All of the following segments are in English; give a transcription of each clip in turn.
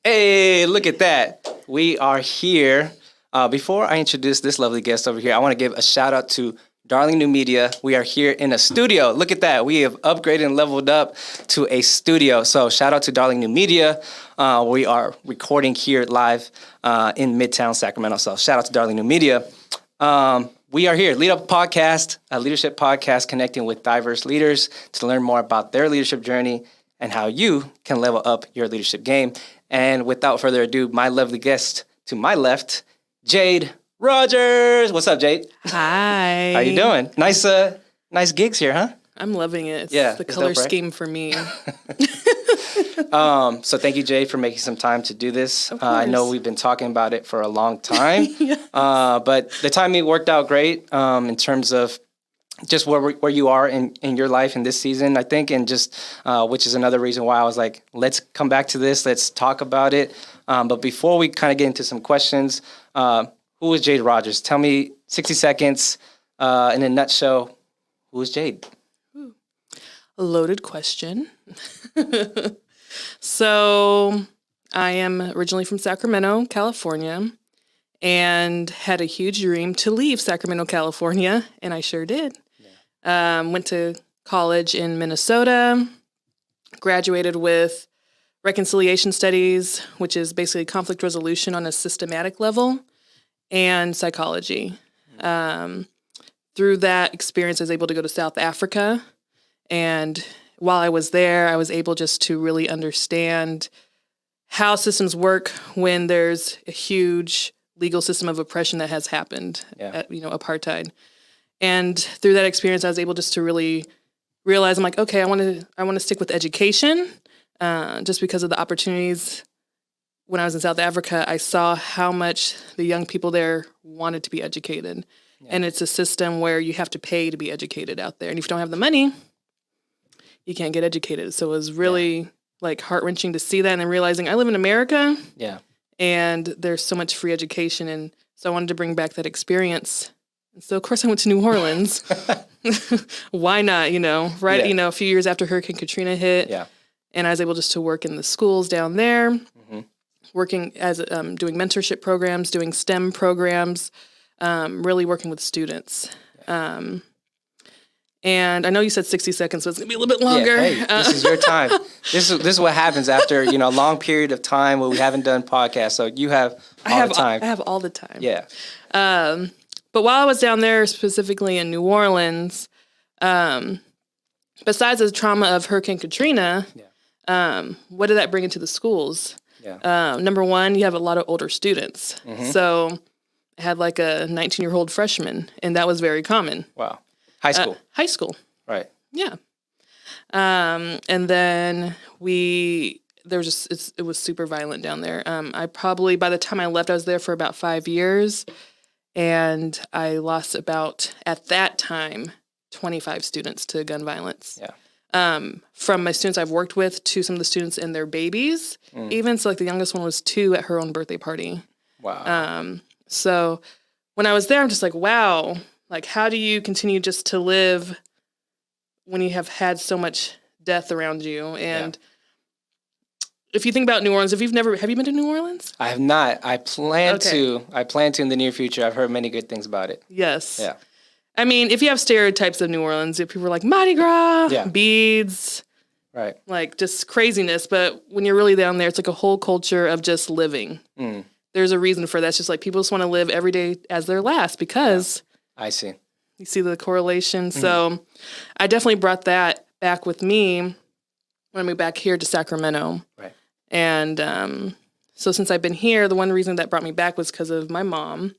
Hey, look at that. We are here. Before I introduce this lovely guest over here, I want to give a shout out to Darling New Media. We are here in a studio. Look at that. We have upgraded and leveled up to a studio. So shout out to Darling New Media. We are recording here live in Midtown Sacramento. So shout out to Darling New Media. We are here, Lead Up Podcast, a leadership podcast connecting with diverse leaders to learn more about their leadership journey and how you can level up your leadership game. And without further ado, my lovely guest to my left, Jade Rodgers. What's up, Jade? Hi. How you doing? Nice gigs here, huh? I'm loving it. Yeah, The it's color dope, right? scheme for me. So thank you, Jade, for making some time to do this. Of I know course. we've been talking about it for a long time, Yeah. but the timing worked out great in terms of just where you are in your life in this season, I think, and just which is another reason why I was like, let's come back to this, let's talk about it. But before we kind of get into some questions, who is Jade Rodgers? Tell me 60 seconds in a nutshell. Who is Jade? A loaded question. So I am originally from Sacramento, California, and had a huge dream to leave Sacramento, California, and I sure did. Went to college in Minnesota, graduated with reconciliation studies, which is basically conflict resolution on a systematic level, and psychology. Through that experience, I was able to go to South Africa, and while I was there, I was able just to really understand how systems work when there's a huge legal system of oppression that has happened, apartheid. And through that experience, I was able just to really realize, I'm like, okay, I want to stick with education, just because of the opportunities. When I was in South Africa, I saw how much the young people there wanted to be educated. Yeah. And it's a system where you have to pay to be educated out there. And if you don't have the money, you can't get educated. So it was really like heart-wrenching to see that and then realizing I live in America. Yeah. And there's so much free education. And so I wanted to bring back that experience. And so, of course, I went to New Orleans. Why not, a few years after Hurricane Katrina hit. Yeah. And I was able just to work in the schools down there, working as doing mentorship programs, doing STEM programs, really working with students. And I know you said 60 seconds, so it's going to be a little bit longer. Yeah, hey, this is your time. This is what happens after, a long period of time where we haven't done podcasts. So you have all the time. I have all the time. Yeah. But while I was down there, specifically in New Orleans, besides the trauma of Hurricane Katrina, what did that bring into the schools? Yeah. Number one, you have a lot of older students. So I had like a 19-year-old freshman, and that was very common. Wow. High school. High school. Right. Yeah. And then it was super violent down there. By the time I left, I was there for about 5 years, and I lost at that time, 25 students to gun violence. Yeah. From my students I've worked with to some of the students and their babies, even. So like the youngest one was 2 at her own birthday party. Wow. So when I was there, I'm just like, wow, like how do you continue just to live when you have had so much death around you? And if you think about New Orleans, have you been to New Orleans? I have not. I plan to in the near future. I've heard many good things about it. Yes. Yeah. I mean, if you have stereotypes of New Orleans, if people are like Mardi Gras, beads, right, like just craziness. But when you're really down there, it's like a whole culture of just living. There's a reason for that. It's just like people just want to live every day as their last because I see. You see the correlation. So I definitely brought that back with me when I moved back here to Sacramento. Right. And so since I've been here, the one reason that brought me back was because of my mom.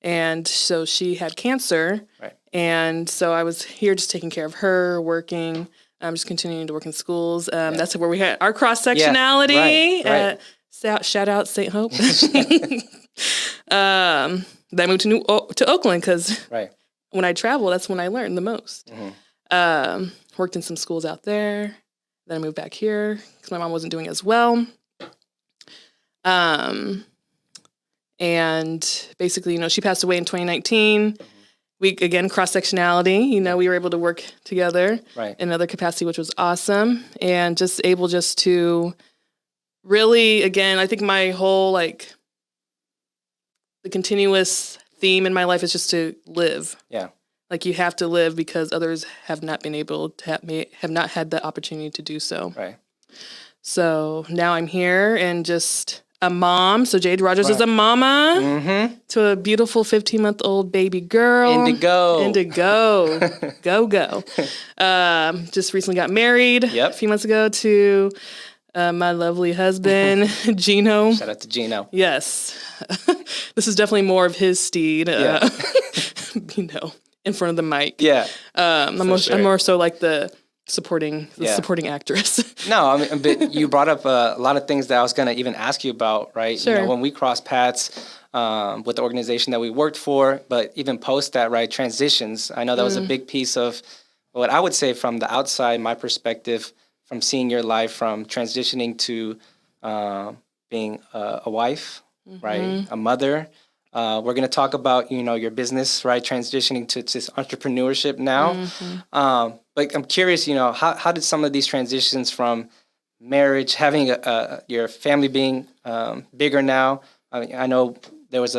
And so she had cancer. Right. And so I was here just taking care of her, working, just continuing to work in schools. That's where we had our cross-sectionality. Right. Shout out St. Hope. Then I moved to Oakland because when I travel, that's when I learn the most. Worked in some schools out there. Then I moved back here because my mom wasn't doing as well. And basically, she passed away in 2019. We, again, cross-sectionality, we were able to work together in another capacity, which was awesome. And just able to really, again, I think my whole, like, the continuous theme in my life is just to live. Yeah. Like, you have to live because others have not been able to have not had the opportunity to do so. Right. So now I'm here and just a mom. So Jade Rodgers is a mama to a beautiful 15-month-old baby girl. Indigo. Go. Just recently got married a few months ago to my lovely husband, Gino. Shout out to Gino. Yes. This is definitely more of his steed, in front of the mic. Yeah. I'm more so like the supporting actress. No, I mean, but you brought up a lot of things that I was going to even ask you about, right? Sure. You know, when we crossed paths with the organization that we worked for, but even post that, right, transitions. I know that was a big piece of what I would say from the outside, my perspective, from seeing your life, from transitioning to being a wife, right, a mother. We're going to talk about, your business, right, transitioning to entrepreneurship now. But I'm curious, how did some of these transitions from marriage, having your family being bigger now? I mean, I know there was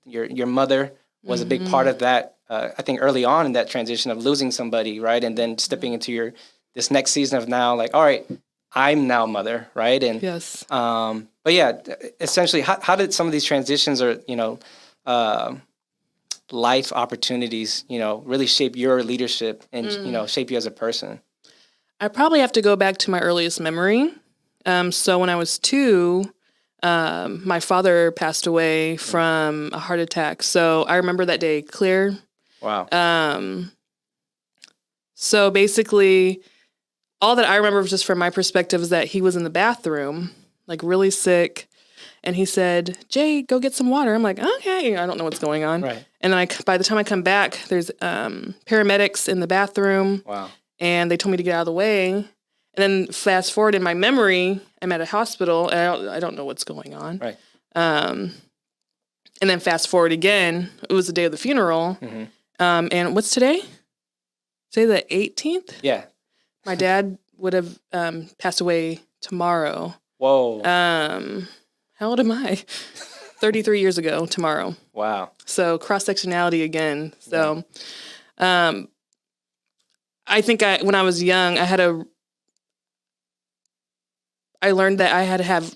your mother was a big part of that. I think early on in that transition of losing somebody, right, and then stepping into this next season of now, like, all right, I'm now mother, right? And yes. But yeah, essentially, how did some of these transitions or life opportunities, really shape your leadership and shape you as a person? I probably have to go back to my earliest memory. So when I was 2, my father passed away from a heart attack. So I remember that day clear. Wow. So basically, all that I remember just from my perspective is that he was in the bathroom, like really sick. And he said, "Jay, go get some water." I'm like, okay, I don't know what's going on. Right. And then by the time I come back, there's paramedics in the bathroom. Wow. And they told me to get out of the way. And then fast forward in my memory, I'm at a hospital, and I don't know what's going on. Right. And then fast forward again, it was the day of the funeral. And what's today? Today the 18th? Yeah. My dad would have passed away tomorrow. Whoa. How old am I? 33 years ago tomorrow. Wow. So cross-sectionality again. So I think when I was young, I learned that I had to have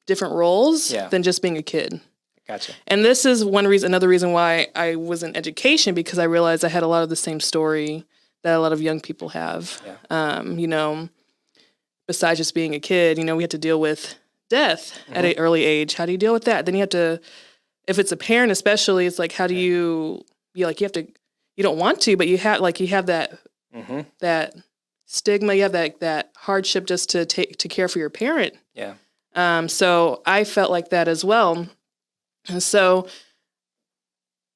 different roles than just being a kid. Gotcha. And this is another reason why I was in education, because I realized I had a lot of the same story that a lot of young people have. Yeah. Besides just being a kid, we had to deal with death at an early age. How do you deal with that? Then you have to, if it's a parent especially, it's like, how do you don't want to, but you have that, that stigma, you have that hardship just to care for your parent. Yeah. So I felt like that as well. And so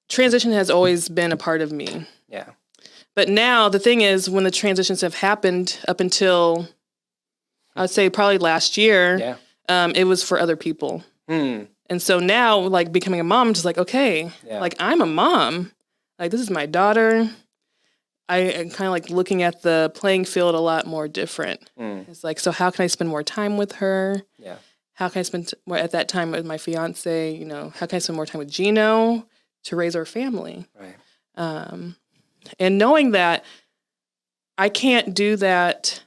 transition has always been a part of me. Yeah. But now the thing is, when the transitions have happened up until, I would say probably last year, it was for other people. And so now, like, becoming a mom, I'm just like, okay, like, I'm a mom. Like, this is my daughter. I am kind of like looking at the playing field a lot more different. It's like, so how can I spend more time with her? Yeah. How can I spend more at that time with my fiance? How can I spend more time with Gino to raise our family? Right. And knowing that I can't do that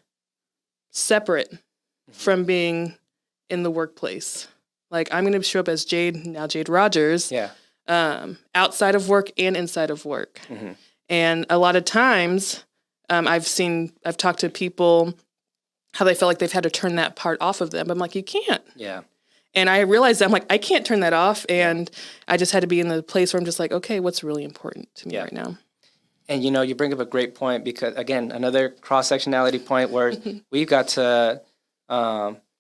separate from being in the workplace. Like, I'm going to show up as Jade Rodgers, outside of work and inside of work. And a lot of times I've talked to people how they feel like they've had to turn that part off of them. But I'm like, you can't. Yeah. And I realized that I'm like, I can't turn that off. And I just had to be in the place where I'm just like, okay, what's really important to me right now? And, you bring up a great point because, again, another cross-sectionality point where we've got to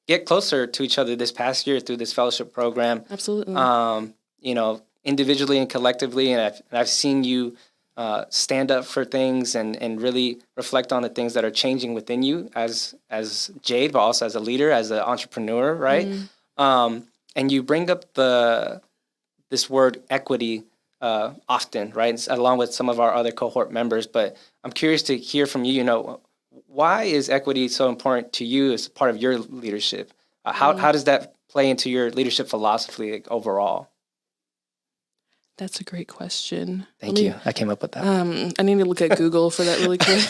get closer to each other this past year through this fellowship program. Absolutely. Individually and collectively. And I've seen you stand up for things and really reflect on the things that are changing within you as Jade, but also as a leader, as an entrepreneur, right? And you bring up this word equity often, right? Along with some of our other cohort members. But I'm curious to hear from you, why is equity so important to you as part of your leadership? How does that play into your leadership philosophy like, overall? That's a great question. Thank you. I came up with that. I need to look at Google for that really quick.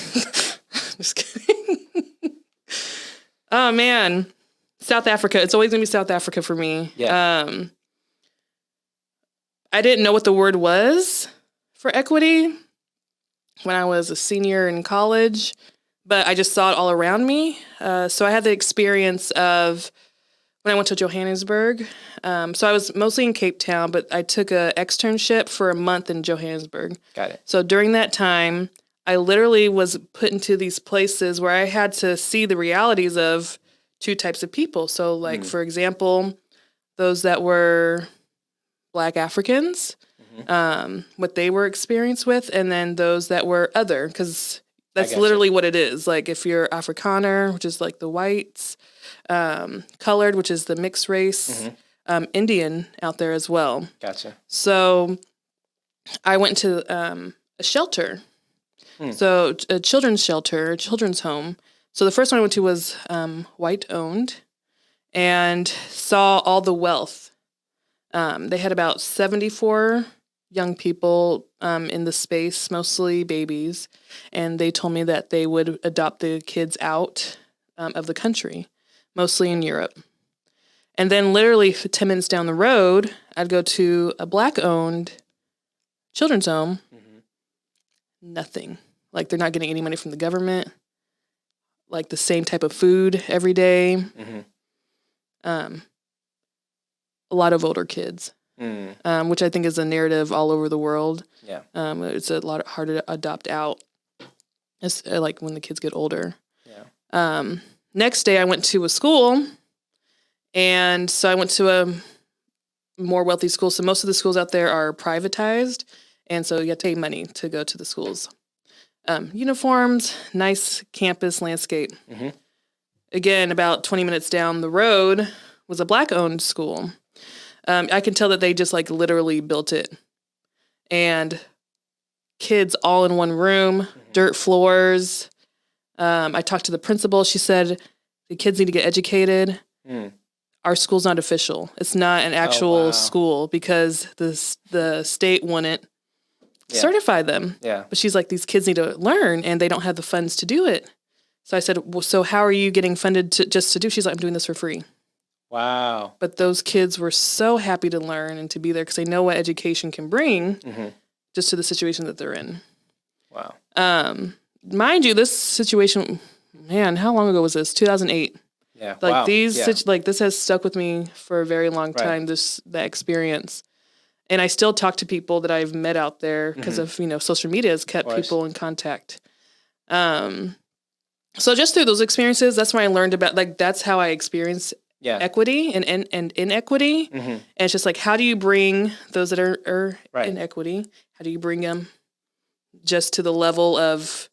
Just kidding. Oh, man. South Africa. It's always going to be South Africa for me. Yeah. I didn't know what the word was for equity when I was a senior in college, but I just saw it all around me. So I had the experience of when I went to Johannesburg. So I was mostly in Cape Town, but I took an externship for a month in Johannesburg. Got it. So during that time, I literally was put into these places where I had to see the realities of two types of people. So like, for example, those that were Black Africans, what they were experienced with, and then those that were other, because that's literally what it is. Like if you're Afrikaner, which is like the whites, colored, which is the mixed race, Indian out there as well. Gotcha. So I went to a shelter. So a children's shelter, a children's home. So the first one I went to was white owned and saw all the wealth. They had about 74 young people in the space, mostly babies. And they told me that they would adopt the kids out of the country, mostly in Europe. And then literally 10 minutes down the road, I'd go to a Black-owned children's home. Nothing. Like, they're not getting any money from the government. Like, the same type of food every day. A lot of older kids, which I think is a narrative all over the world. Yeah. It's a lot harder to adopt out. It's like when the kids get older. Yeah. Next day, I went to a school, and so I went to a more wealthy school. So most of the schools out there are privatized, and so you have to pay money to go to the schools. Uniforms, nice campus landscape. Again, about 20 minutes down the road was a Black-owned school. I can tell that they just like literally built it. And kids all in one room, dirt floors. I talked to the principal. She said the kids need to get educated. Our school's not official. It's not an actual school because the state wouldn't certify them. Yeah. But she's like, these kids need to learn, and they don't have the funds to do it. So I said, well, so how are you getting funded just to do? She's like, I'm doing this for free. Wow. But those kids were so happy to learn and to be there because they know what education can bring just to the situation that they're in. Wow. Mind you, this situation, man, how long ago was this? 2008. Yeah. Like wow. This has stuck with me for a very long time, that experience. And I still talk to people that I've met out there because of, social media has kept people in contact. So just through those experiences, that's when I learned about, like, that's how I experienced equity and inequity. And it's just like, how do you bring those that are in equity? How do you bring them just to the level of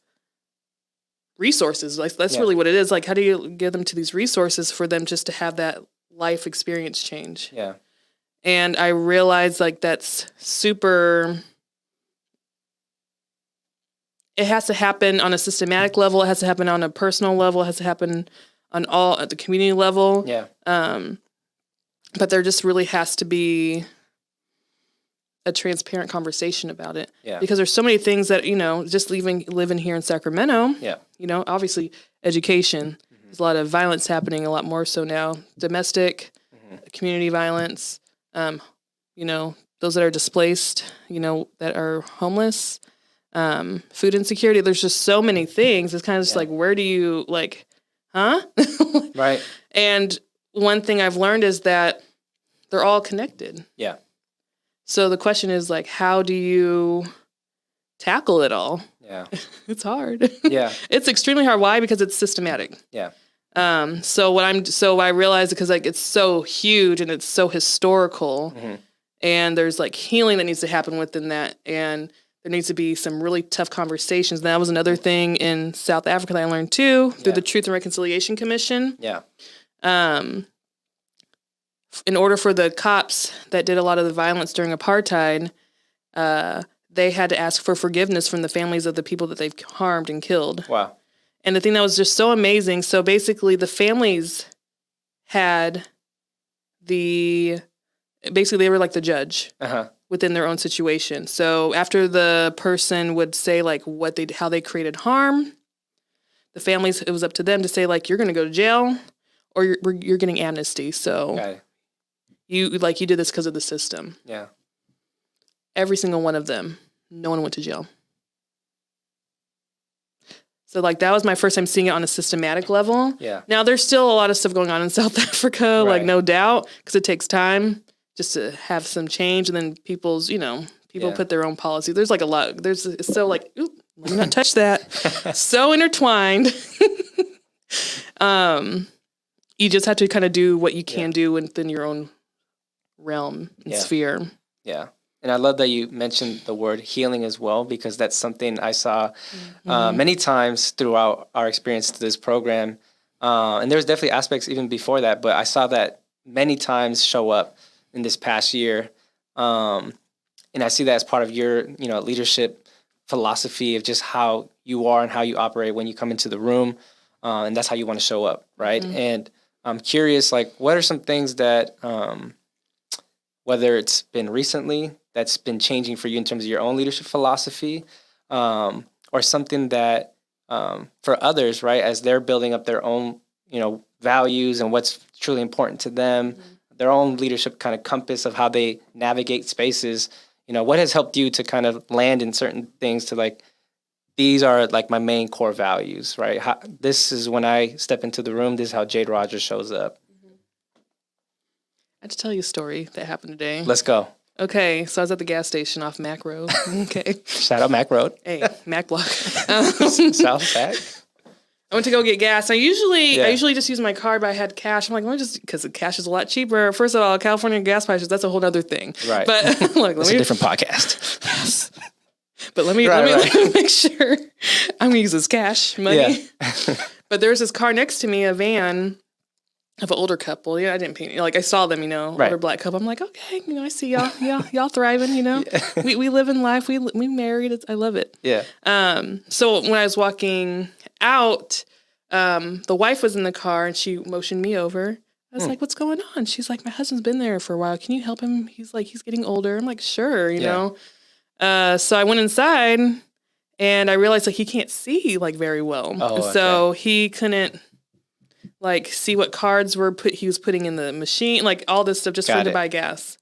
resources? Like, that's really what it is. Like, how do you give them to these resources for them just to have that life experience change? Yeah. And I realized, like, that's super... It has to happen on a systematic level. It has to happen on a personal level. It has to happen at the community level. Yeah. But there just really has to be a transparent conversation about it. Yeah. Because there's so many things that, just living here in Sacramento. Yeah. Obviously education. There's a lot of violence happening, a lot more so now. Domestic, community violence. Those that are displaced, that are homeless. Food insecurity. There's just so many things. It's kind of just like, where do you right. And one thing I've learned is that they're all connected. Yeah. So the question is, like, how do you tackle it all? Yeah. It's hard. Yeah. It's extremely hard. Why? Because it's systematic. Yeah. So I realized, because like it's so huge and it's so historical, and there's like healing that needs to happen within that, and there needs to be some really tough conversations. And that was another thing in South Africa that I learned too, through the Truth and Reconciliation Commission. Yeah. In order for the cops that did a lot of the violence during apartheid, they had to ask for forgiveness from the families of the people that they've harmed and killed. Wow. And the thing that was just so amazing, so basically the families had basically they were like the judge within their own situation. So after the person would say like how they created harm, the families, it was up to them to say like, you're going to go to jail or you're getting amnesty. So you did this because of the system. Yeah. Every single one of them, no one went to jail. So, like, that was my first time seeing it on a systematic level. Yeah. Now, there's still a lot of stuff going on in South Africa, like, no doubt, because it takes time just to have some change. And then people put their own policy. There's, like, a lot. It's so, like, oop, let me not touch that. So intertwined. You just have to kind of do what you can do within your own realm and sphere. Yeah. And I love that you mentioned the word healing as well, because that's something I saw many times throughout our experience to this program. And there's definitely aspects even before that, but I saw that many times show up in this past year. And I see that as part of your, leadership philosophy of just how you are and how you operate when you come into the room. And that's how you want to show up, right? Mm-hmm. And I'm curious, like, what are some things that, whether it's been recently, that's been changing for you in terms of your own leadership philosophy, or something that for others, right, as they're building up their own, values and what's truly important to them, their own leadership kind of compass of how they navigate spaces, what has helped you to kind of land in certain things to like, these are like my main core values, right? This is when I step into the room, this is how Jade Rodgers shows up. I have to tell you a story that happened today. Let's go. Okay, so I was at the gas station off Mac Road. Okay. Shout out Mac Road. Hey, Mac Block. South Mac. I went to go get gas. I usually just use my card, but I had cash. I'm like, let me just, because the cash is a lot cheaper. First of all, California gas prices, that's a whole other thing. Right. But like, it's a different podcast. Yes. But let me make sure I'm going to use this cash money. Yeah. But there's this car next to me, a van of an older couple. Yeah, I didn't paint. Like I saw them, older black couple. I'm like, okay, I see y'all. Y'all thriving. Yeah. We live in life. We married. I love it. Yeah. So when I was walking out, the wife was in the car and she motioned me over. I was like, what's going on? She's like, my husband's been there for a while. Can you help him? He's getting older. I'm like, sure. You know. So I went inside and I realized like he can't see like very well. Oh, okay. So he couldn't like see what cards he was putting in the machine, like all this stuff just for him to buy gas.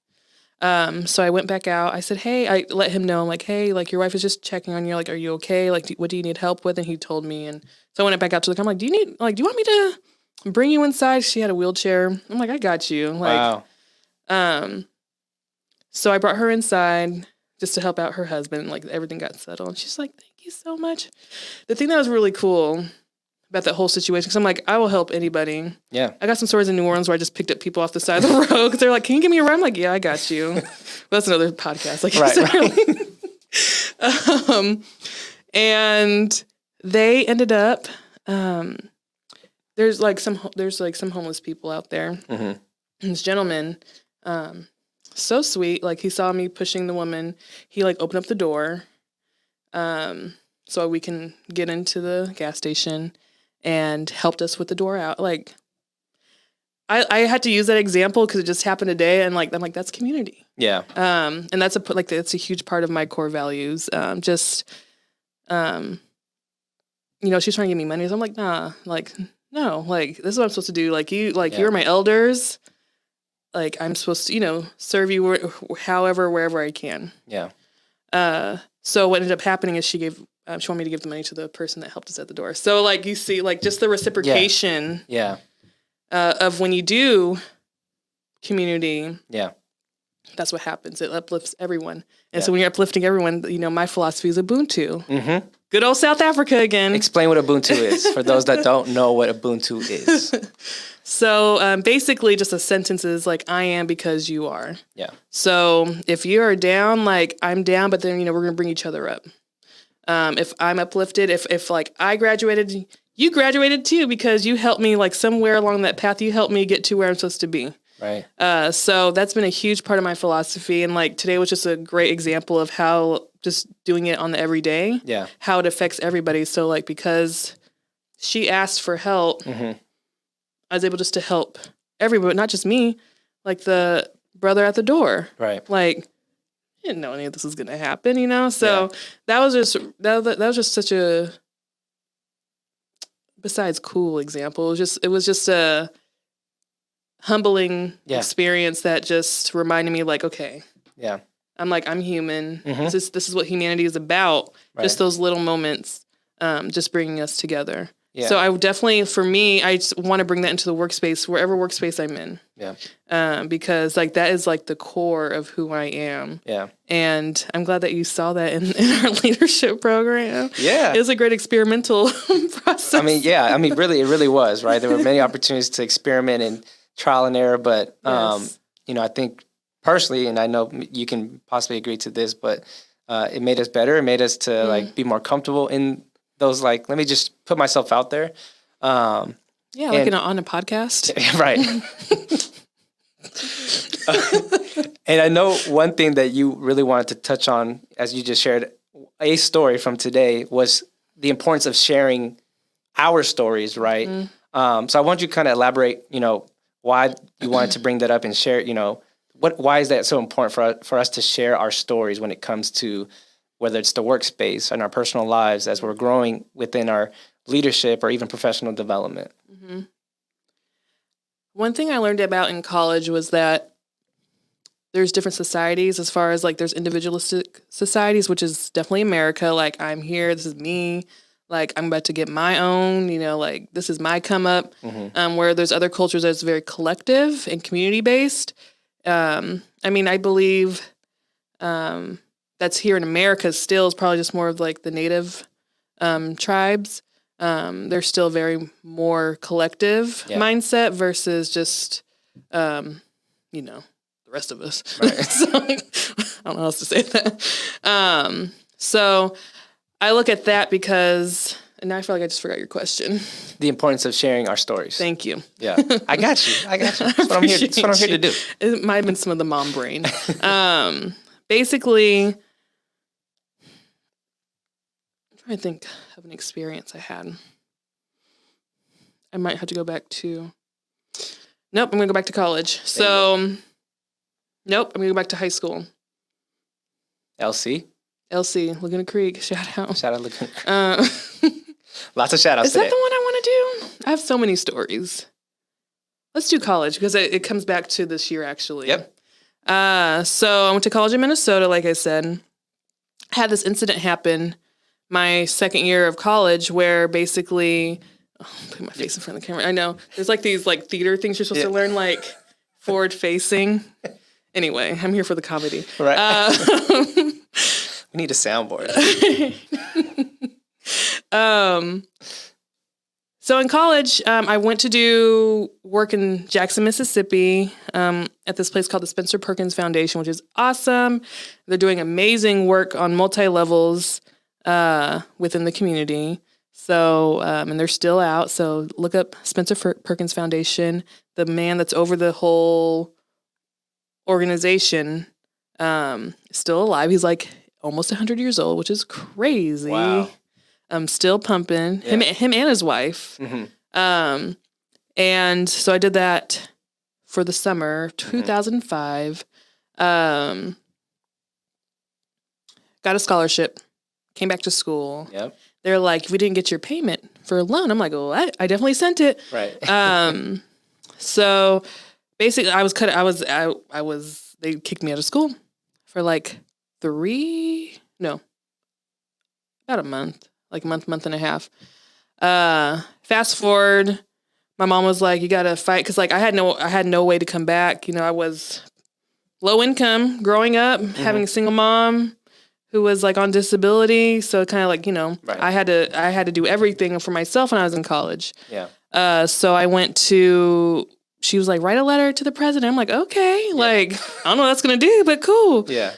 So I went back out. I said, hey, I let him know, I'm like, hey, like your wife is just checking on you. Like, are you okay? Like, what do you need help with? And he told me. And so I went back out to the car. I'm like, do you want me to bring you inside? She had a wheelchair. I'm like, I got you. Like, wow. So I brought her inside just to help out her husband. Like everything got settled. And she's like, thank you so much. The thing that was really cool about that whole situation, because I'm like, I will help anybody. Yeah. I got some stories in New Orleans where I just picked up people off the side of the road because they're like, can you give me a ride? I'm like, yeah, I got you. Well, that's another podcast. Like, right. And they ended up, there's some homeless people out there. Mm-hmm. And this gentleman, so sweet. Like he saw me pushing the woman. He like opened up the door, so we can get into the gas station, and helped us with the door out. Like I had to use that example because it just happened today, and like I'm like, that's community. Yeah. And that's a huge part of my core values. She's trying to give me money. So I'm like, nah, like no, like this is what I'm supposed to do. Like you're my elders. Like I'm supposed to, serve you wherever I can. Yeah. So what ended up happening is she wanted me to give the money to the person that helped us at the door. So like you see, like just the reciprocation. Yeah. Of when you do community. Yeah. That's what happens. It uplifts everyone. And so when you're uplifting everyone, my philosophy is Ubuntu. Mm-hmm. Good old South Africa again. Explain what Ubuntu is for those that don't know what Ubuntu is. So basically just a sentence is like, I am because you are. Yeah. So if you are down, like I'm down, but then, we're going to bring each other up. If I'm uplifted, if like I graduated, you graduated too, because you helped me like somewhere along that path, you helped me get to where I'm supposed to be. Right. So that's been a huge part of my philosophy. And like today was just a great example of how just doing it on the everyday, how it affects everybody. So like, because she asked for help, I was able just to help everybody, not just me, like the brother at the door. Right. Like, I didn't know any of this was going to happen, you know? So that was just such a, besides cool example, it was just a humbling experience that just reminded me like, okay. Yeah. I'm human. This is what humanity is about. Right. Just those little moments, just bringing us together. Yeah. So I would definitely, for me, I just want to bring that into the workspace, wherever workspace I'm in. Yeah. Because like that is like the core of who I am. Yeah. And I'm glad that you saw that in our leadership program. Yeah. It was a great experimental process. I mean, really, it really was, right? There were many opportunities to experiment and trial and error, but you know, I think personally, and I know you can possibly agree to this, but it made us better. It made us to like be more comfortable in those, like, let me just put myself out there. Like on a podcast. Right. And I know one thing that you really wanted to touch on, as you just shared a story from today, was the importance of sharing our stories, right? So I want you to kind of elaborate, you know, why you wanted to bring that up and share, you know, why is that so important for us to share our stories when it comes to whether it's the workspace and our personal lives as we're growing within our leadership or even professional development? Mm-hmm. One thing I learned about in college was that there's different societies as far as like there's individualistic societies, which is definitely America. Like I'm here, this is me. Like I'm about to get my own, you know, like this is my come up. Where there's other cultures that's very collective and community based. I mean, I believe that's here in America still is probably just more of like the native tribes. They're still very more collective mindset versus just, you know, the rest of us. Right. So, I don't know how else to say that. So I look at that because, and now I feel like I just forgot your question. The importance of sharing our stories. Thank you. Yeah, I got you. That's what I'm here to do. It might have been some of the mom brain. Basically, I'm trying to think of an experience I had. I might have to go back to. Nope, I'm going to go back to college. So, nope, I'm going to go back to high school. LC, Laguna Creek. Shout out. Laguna Creek. Lots of shout outs today. Is that the one I want to do? I have so many stories. Let's do college because it comes back to this year, actually. Yep. So I went to college in Minnesota, like I said. Had this incident happen my second year of college where basically, put my face in front of the camera. I know. There's like these like theater things you're supposed to learn, like forward facing. Anyway, I'm here for the comedy. Right. We need a soundboard. So in college, I went to do work in Jackson, Mississippi, at this place called the Spencer Perkins Foundation, which is awesome. They're doing amazing work on multi-levels within the community. So, and they're still out. So look up Spencer Perkins Foundation. The man that's over the whole organization is still alive. He's like almost 100 years old, which is crazy. Wow. Still pumping. Yeah. Him and his wife. Mm-hmm. And so I did that for the summer 2005. Got a scholarship. Came back to school. Yep. They're like, we didn't get your payment for a loan. I'm like, well, I definitely sent it. Right. So basically, they kicked me out of school for like about a month. Like month and a half. Fast forward, my mom was like, you gotta fight. Cause like I had no way to come back. You know, I was low income growing up, having a single mom who was like on disability. So kind of like, you know, right. I had to do everything for myself when I was in college. Yeah. So I went to, she was like, write a letter to the president. I'm like, okay. Yeah. Like, I don't know what that's going to do, but cool. Yeah.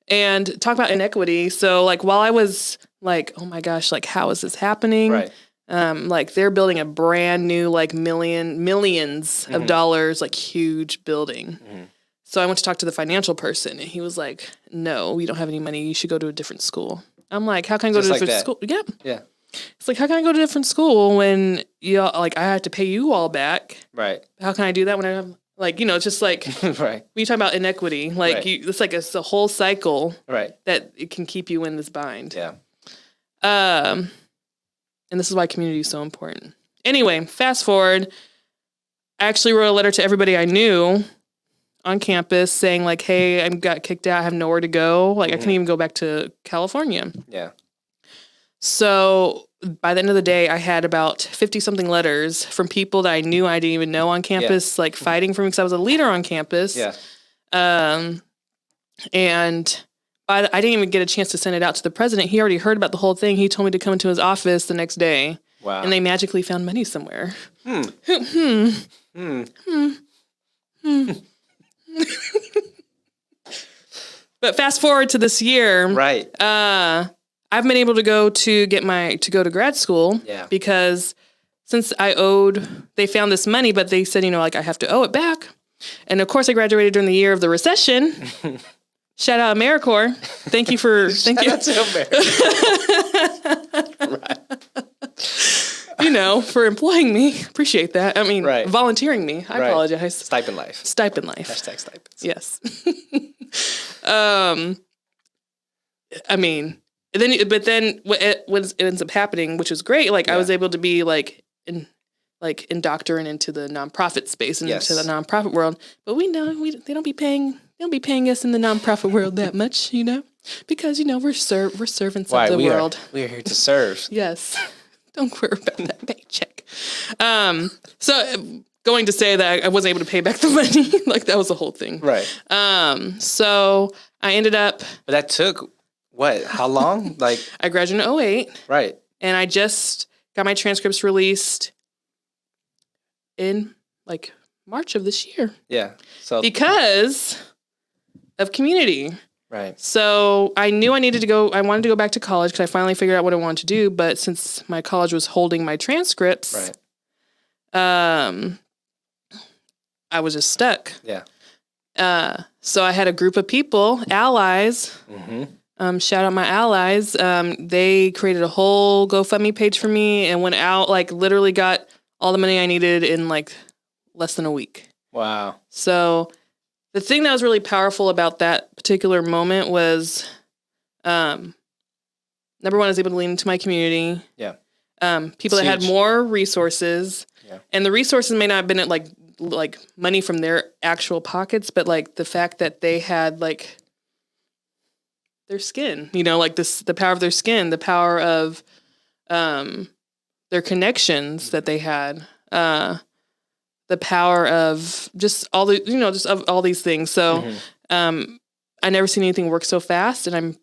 And talk about inequity. So like while I was like, oh my gosh, like how is this happening? Right. Like they're building a brand new, like millions of dollars, like huge building. Mm-hmm. So I went to talk to the financial person and he was like, no, we don't have any money. You should go to a different school. I'm like, how can I go to a different school? Yeah. Yeah. It's like, how can I go to a different school when I have to pay you all back? Right. How can I do that when I have it's just like Right. when you talk about inequity, Right. It's like it's a whole cycle Right. that it can keep you in this bind. Yeah. And this is why community is so important. Anyway, fast forward. I actually wrote a letter to everybody I knew on campus saying like, hey, I got kicked out. I have nowhere to go. Like I couldn't even go back to California. Yeah. So by the end of the day, I had about 50 something letters from people that I knew I didn't even know on campus, like fighting for me because I was a leader on campus. Yeah. And I didn't even get a chance to send it out to the president. He already heard about the whole thing. He told me to come into his office the next day. Wow. And they magically found money somewhere. But fast forward to this year. Right. I've been able to go to grad school because since they found this money, but they said, I have to owe it back. And of course I graduated during the year of the recession. Shout out AmeriCorps. Thank you. Shout out to AmeriCorps. Right. For employing me. Appreciate that. I mean, volunteering me. I apologize. Stipend life. Stipend life. Hashtag stipends. Yes. I mean, but then what ends up happening, which was great. Like I was able to be indoctrinated into the nonprofit space and into the nonprofit world. But we know they don't be paying us in the nonprofit world that much, because we're servants of the world. We are here to serve. Yes. Don't worry about that paycheck. So going to say that I wasn't able to pay back the money, that was the whole thing. Right. So I ended up. But that took what? How long? I graduated in 2008. Right. And I just got my transcripts released in March of this year. Yeah. So because of community. Right. So I knew I wanted to go back to college because I finally figured out what I wanted to do. But since my college was holding my transcripts, I was just stuck. Yeah. So I had a group of people, allies. Shout out my allies. They created a whole GoFundMe page for me and went out, literally got all the money I needed in less than a week. Wow. So the thing that was really powerful about that particular moment was, number one, I was able to lean into my community. Yeah. People that had more resources. Yeah. And the resources may not have been like money from their actual pockets, but the fact that they had their skin, the power of their skin, the power of their connections that they had, the power of just all the, just of all these things. So I never seen anything work so fast. And I'm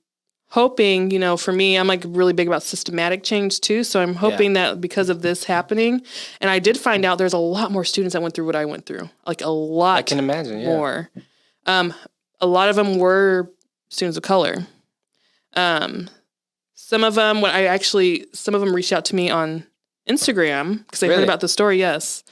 hoping, for me, I'm really big about systematic change too. So I'm hoping that because of this happening, and I did find out there's a lot more students that went through what I went through, a lot. I can imagine, more. A lot of them were students of color. Some of them reached out to me on Instagram because they heard about the story. Yes.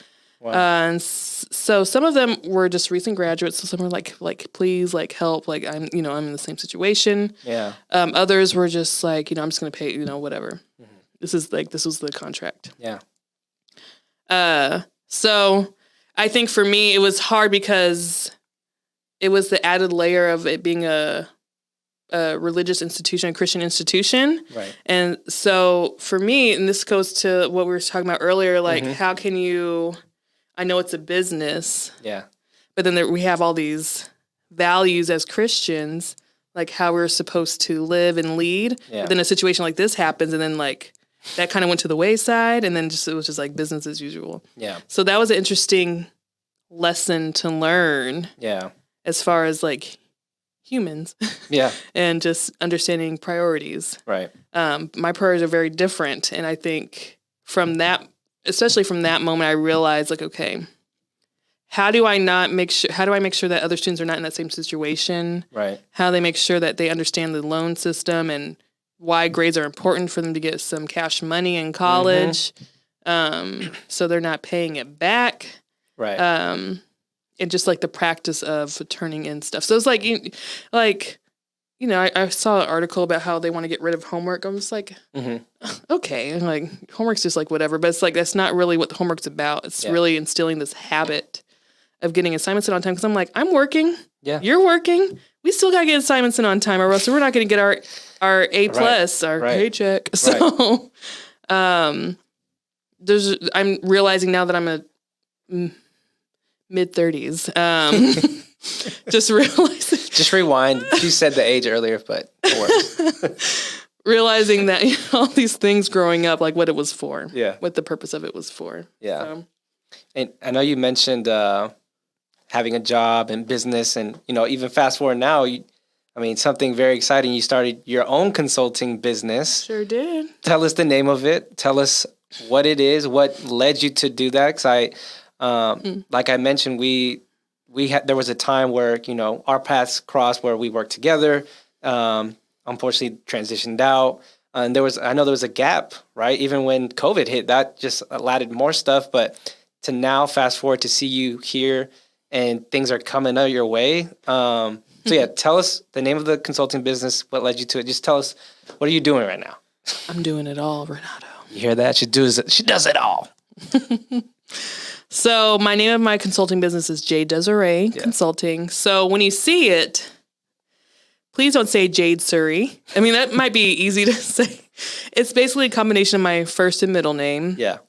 Wow. And so some of them were just recent graduates. So some were like, please, help. I'm in the same situation. Yeah. Others were just I'm just going to pay, whatever. Mm-hmm. This was the contract. Yeah. So I think for me, it was hard because it was the added layer of it being a religious institution, a Christian institution. Right. And so for me, and this goes to what we were talking about earlier, how can you, I know it's a business. Yeah. But then we have all these values as Christians, how we're supposed to live and lead. Yeah. But then a situation like this happens and then that kind of went to the wayside and then it was just business as usual. Yeah. So that was an interesting lesson to learn. Yeah. As far as humans. Yeah. And just understanding priorities. Right. My priorities are very different. And I think especially from that moment, I realized okay, how do I make sure that other students are not in that same situation? Right. How do they make sure that they understand the loan system and why grades are important for them to get some cash money in college. So they're not paying it back. Right. And just the practice of turning in stuff. So it's I saw an article about how they want to get rid of homework. I'm just like, okay. And like, homework's just like whatever. But it's like, that's not really what the homework's about. It's really instilling this habit of getting assignments in on time. Because I'm like, I'm working. Yeah. You're working. We still got to get assignments in on time, or else we're not going to get our A plus, our paycheck. So I'm realizing now that I'm a mid-30s. Just realizing. Just rewind. You said the age earlier, but it works. Realizing that all these things growing up, like what it was for. Yeah. What the purpose of it was for. Yeah. So. And I know you mentioned having a job and business, and even fast forward now, something very exciting. You started your own consulting business. Sure did. Tell us the name of it. Tell us what it is. What led you to do that? Because like I mentioned, there was a time where, our paths crossed where we worked together, unfortunately transitioned out. And I know there was a gap, right? Even when COVID hit, that just added more stuff. But to now fast forward to see you here and things are coming out your way. So yeah, tell us the name of the consulting business, what led you to it. Just tell us, what are you doing right now? I'm doing it all, Renato. You hear that? She does it all. So my name of my consulting business is Jadesiree Consulting. So when you see it, please don't say Jadesiree. That might be easy to say. It's basically a combination of my first and middle name. Yeah.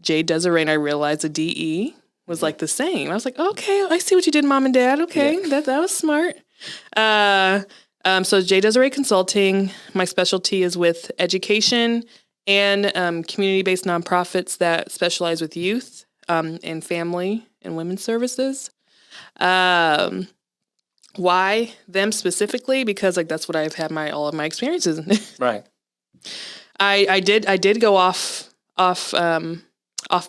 Jadesiree, and I realized the DE was like the same. I was like, okay, I see what you did, Mom and Dad. Okay, that was smart. So Jadesiree Consulting, my specialty is with education and community-based nonprofits that specialize with youth and family and women's services. Why them specifically? Because that's what I've had all of my experiences in. Right. I did go off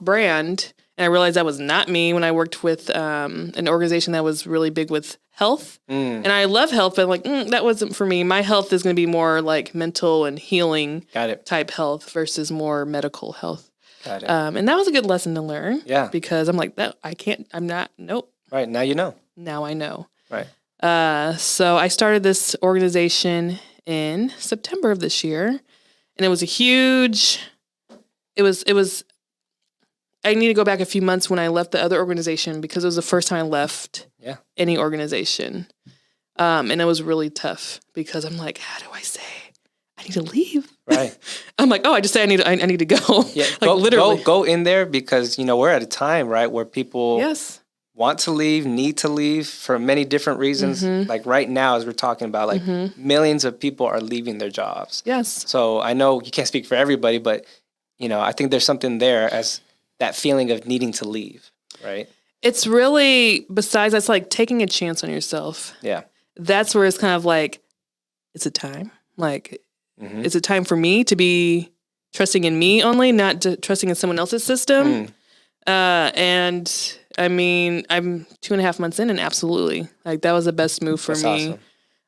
brand, and I realized that was not me when I worked with an organization that was really big with health. And I love health, but that wasn't for me. My health is going to be more like mental and healing type health versus more medical health. Got it. And that was a good lesson to learn. Yeah. Because I'm like, nope. Right. Now you know. Now I know. Right. So I started this organization in September of this year, and it was I need to go back a few months when I left the other organization, because it was the first time I left any organization. And it was really tough because I'm like, how do I say I need to leave? Right. I'm like, I just say I need to go. Yeah. Literally go in there, because, we're at a time, right, where people want to leave, need to leave for many different reasons. Mm-hmm. Like right now, as we're talking about, millions of people are leaving their jobs. Yes. So I know you can't speak for everybody, but, I think there's something there as that feeling of needing to leave, right? It's really, besides that's like taking a chance on yourself. Yeah. That's where it's kind of like, it's a time. It's a time for me to be trusting in me only, not trusting in someone else's system. And I'm 2.5 months in, and absolutely, that was the best move for me.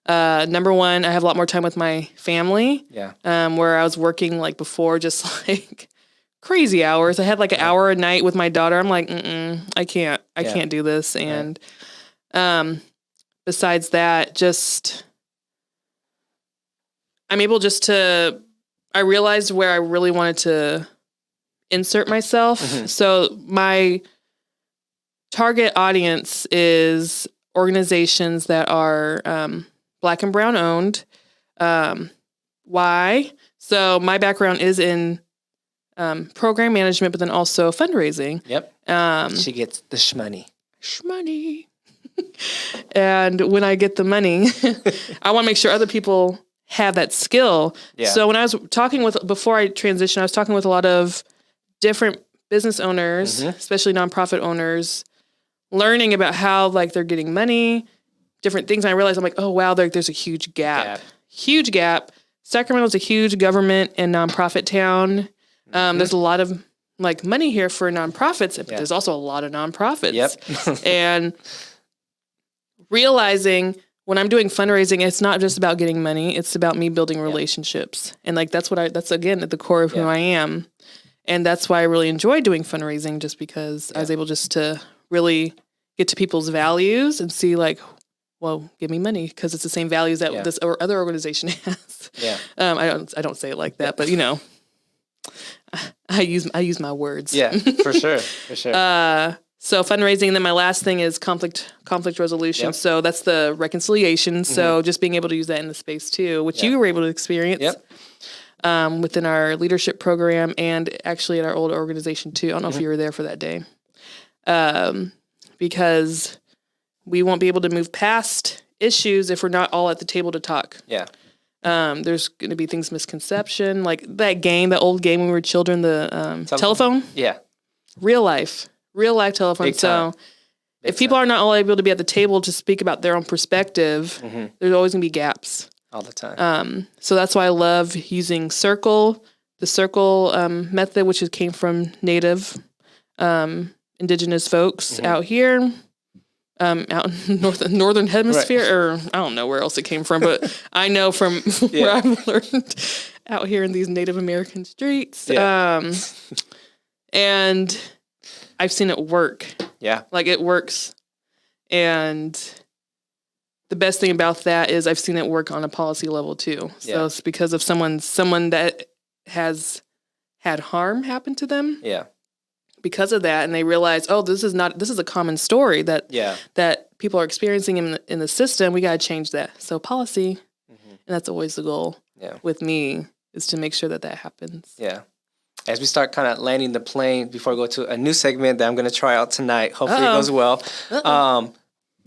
Awesome. Number one, I have a lot more time with my family. Yeah. Where I was working before, just crazy hours. I had an hour a night with my daughter. I'm like, I can't do this. And besides that, I'm able I realized where I really wanted to insert myself. Mm-hmm. So my target audience is organizations that are Black and Brown owned. Why? So my background is in program management, but then also fundraising. Yep. She gets the shmoney. And when I get the money, I want to make sure other people have that skill. Yeah. So when I was before I transitioned, I was talking with a lot of different business owners, especially nonprofit owners, learning about how they're getting money, different things. And I realized I'm like, oh wow, there's a huge gap. Huge gap. Sacramento's a huge government and nonprofit town. There's a lot of money here for nonprofits, but there's also a lot of nonprofits. Yep. And realizing when I'm doing fundraising, it's not just about getting money. It's about me building relationships. And that's again at the core of who I am. And that's why I really enjoy doing fundraising, just because I was able just to really get to people's values and see well, give me money because it's the same values that this or other organization has. Yeah. I don't say it like that, but I use my words. Yeah, for sure. So fundraising, and then my last thing is conflict resolution. Yep. So that's the reconciliation. So just being able to use that in the space too, which you were able to experience. Within our leadership program and actually at our old organization too. I don't know if you were there for that day. Because we won't be able to move past issues if we're not all at the table to talk. Yeah. There's going to be things misconception, like that old game when we were children, the telephone. Yeah. Real life telephone. So if people are not all able to be at the table to speak about their own perspective, there's always going to be gaps. All the time. So that's why I love using the circle method, which came from Native indigenous folks out here, out in northern hemisphere, or I don't know where else it came from, but I know from where I've learned out here in these Native American streets. And I've seen it work. Yeah. Like it works. And the best thing about that is I've seen it work on a policy level too. So it's because of someone that has had harm happen to them. Yeah. Because of that, and they realize, oh, this is a common story that people are experiencing in the system. We got to change that. So policy, and that's always the goal. Yeah. With me is to make sure that happens. Yeah. As we start kind of landing the plane before we go to a new segment that I'm going to try out tonight. Hopefully it goes well.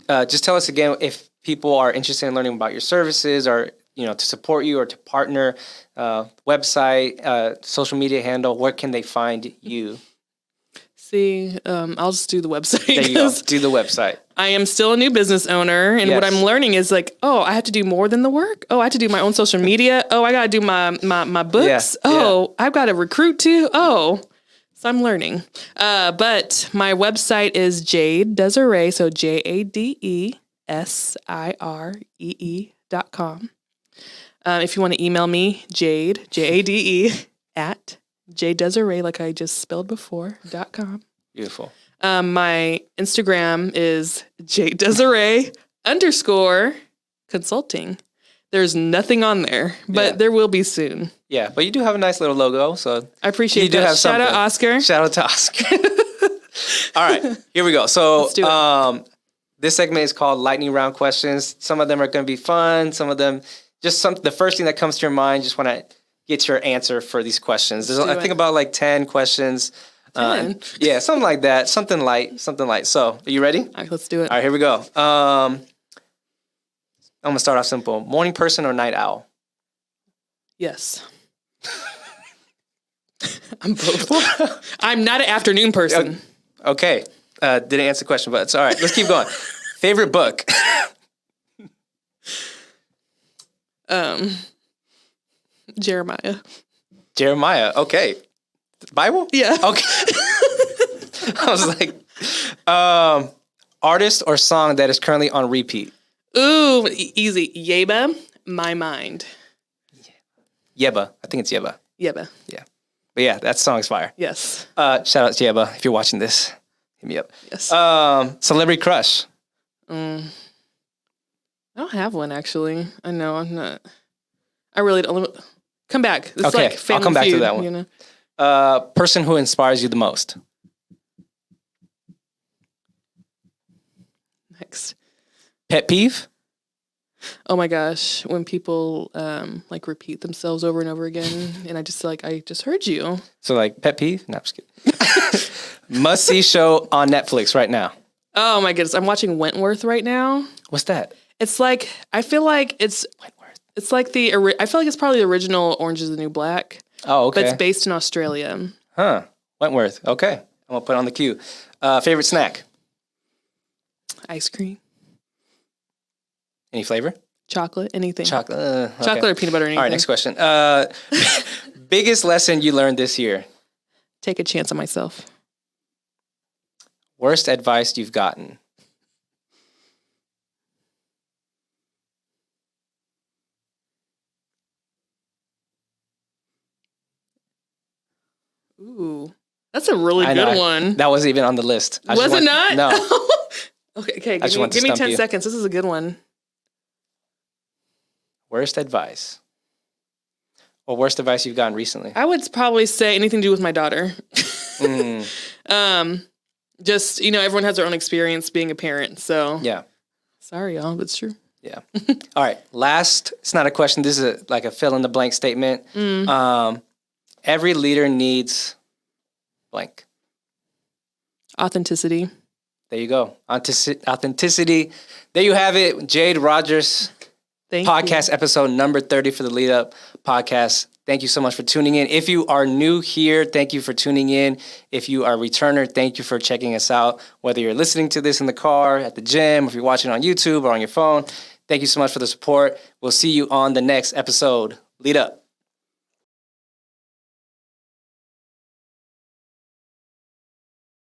Just tell us again if people are interested in learning about your services or, to support you or to partner, website, social media handle, where can they find you? See, I'll just do the website. There you go. Do the website. I am still a new business owner, and what I'm learning is like, oh, I have to do more than the work. Oh, I have to do my own social media. Oh, I got to do my books. I've got to recruit too. Oh, so I'm learning. But my website is Jadesiree, so JADESIREE.com. If you want to email me, Jade, JADE, at Jadesiree, like I just spelled before, .com. Beautiful. My Instagram is Jadesiree _consulting. There's nothing on there, but there will be soon. Yeah, but you do have a nice little logo, so I appreciate that. You do have something. Shout out Oscar. Shout out to Oscar. All right, here we go. So this segment is called Lightning Round Questions. Some of them are going to be fun. Some of them, the first thing that comes to your mind, just want to get your answer for these questions. There's, I think, about like 10 questions. 10? Something like that. Something light. So, are you ready? All right, let's do it. All right, here we go. I'm going to start off simple. Morning person or night owl? Yes. I'm both. I'm not an afternoon person. Okay. Didn't answer the question, but it's all right. Let's keep going. Favorite book? Jeremiah. Okay. Bible? Yeah. Okay. I was like, artist or song that is currently on repeat? Ooh, easy. Yeba, My Mind. Yeba. I think it's Yeba. Yeba. Yeah. But yeah, that song is fire. Yes. Shout out to Yeba if you're watching this. Hit me up. Yes. Celebrity crush? I don't have one, actually. I know I'm not. I really don't. Come back. It's okay, like Family I'll come back Feud, to that one. Person who inspires you the most? Next. Pet peeve? Oh my gosh, when people like repeat themselves over and over again, and I just heard you. So like pet peeve? No, I'm just kidding. Must see show on Netflix right now. Oh my goodness, I'm watching Wentworth right now. What's that? It's like I feel like it's Wentworth. It's like I feel like it's probably the original Orange Is the New Black. Oh, okay. But it's based in Australia. Huh. Wentworth. Okay. I'm gonna put it on the queue. Favorite snack? Ice cream. Any flavor? Chocolate, anything. Chocolate. Okay. Chocolate or peanut butter, anything. All right, next question. Biggest lesson you learned this year? Take a chance on myself. Worst advice you've gotten? Ooh, that's a really good one. That wasn't even on the list. Was it not? No. Okay. just wanted to Give me stump 10 you. seconds. This is a good one. Worst advice. Or worst advice you've gotten recently. I would probably say anything to do with my daughter. Just, everyone has their own experience being a parent. So Yeah. sorry, y'all, but it's true. Yeah. All right. Last, it's not a question. This is like a fill in the blank statement. Every leader needs blank. Authenticity. There you go. Authenticity. There you have it. Jade Rodgers. Thank Podcast you. episode number 30 for the Lead Up podcast. Thank you so much for tuning in. If you are new here, thank you for tuning in. If you are a returner, thank you for checking us out. Whether you're listening to this in the car, at the gym, if you're watching on YouTube or on your phone, thank you so much for the support. We'll see you on the next episode. Lead Up.